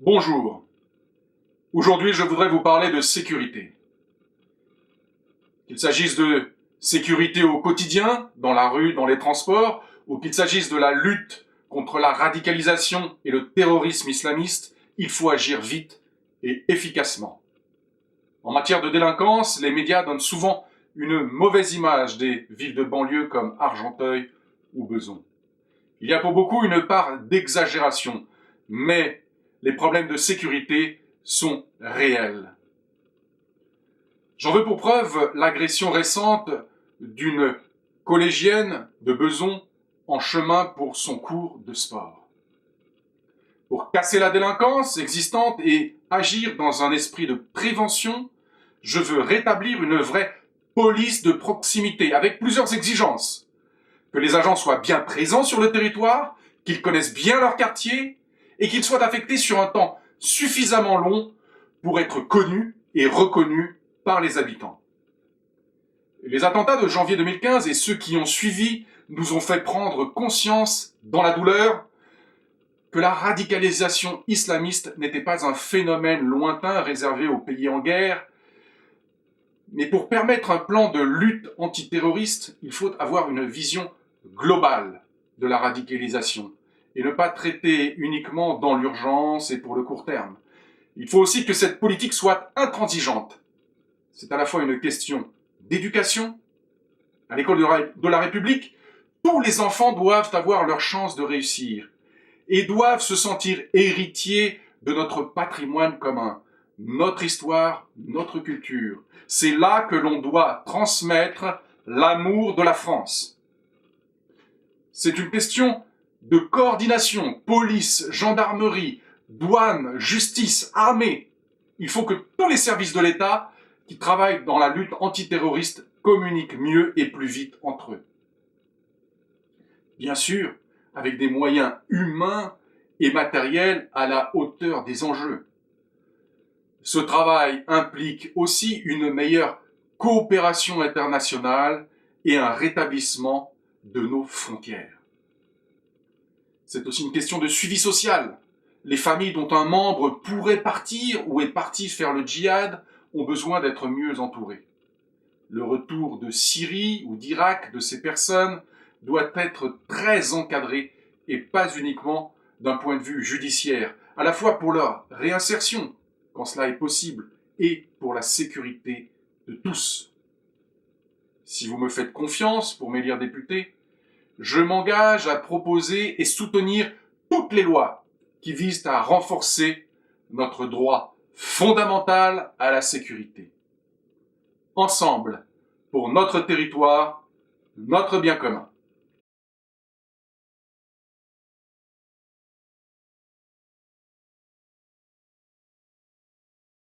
Bonjour. Aujourd'hui, je voudrais vous parler de sécurité. Qu'il s'agisse de sécurité au quotidien, dans la rue, dans les transports, ou qu'il s'agisse de la lutte contre la radicalisation et le terrorisme islamiste, il faut agir vite et efficacement. En matière de délinquance, les médias donnent souvent une mauvaise image des villes de banlieue comme Argenteuil ou Besançon. Il y a pour beaucoup une part d'exagération, mais les problèmes de sécurité sont réels. J'en veux pour preuve l'agression récente d'une collégienne de Besançon en chemin pour son cours de sport. Pour casser la délinquance existante et agir dans un esprit de prévention, je veux rétablir une vraie police de proximité avec plusieurs exigences. Que les agents soient bien présents sur le territoire, qu'ils connaissent bien leur quartier et qu'ils soient affectés sur un temps suffisamment long pour être connus et reconnus par les habitants. Les attentats de janvier 2015 et ceux qui ont suivi nous ont fait prendre conscience, dans la douleur, que la radicalisation islamiste n'était pas un phénomène lointain réservé aux pays en guerre, mais pour permettre un plan de lutte antiterroriste, il faut avoir une vision globale de la radicalisation et ne pas traiter uniquement dans l'urgence et pour le court terme. Il faut aussi que cette politique soit intransigeante. C'est à la fois une question d'éducation. À l'école de la République, tous les enfants doivent avoir leur chance de réussir et doivent se sentir héritiers de notre patrimoine commun, notre histoire, notre culture. C'est là que l'on doit transmettre l'amour de la France. C'est une question de coordination, police, gendarmerie, douane, justice, armée. Il faut que tous les services de l'État qui travaillent dans la lutte antiterroriste communiquent mieux et plus vite entre eux. Bien sûr, avec des moyens humains et matériels à la hauteur des enjeux. Ce travail implique aussi une meilleure coopération internationale et un rétablissement de nos frontières. C'est aussi une question de suivi social. Les familles dont un membre pourrait partir ou est parti faire le djihad ont besoin d'être mieux entourées. Le retour de Syrie ou d'Irak de ces personnes doit être très encadré et pas uniquement d'un point de vue judiciaire, à la fois pour leur réinsertion, quand cela est possible, et pour la sécurité de tous. Si vous me faites confiance pour m'élire député, je m'engage à proposer et soutenir toutes les lois qui visent à renforcer notre droit fondamental à la sécurité. Ensemble, pour notre territoire, notre bien commun.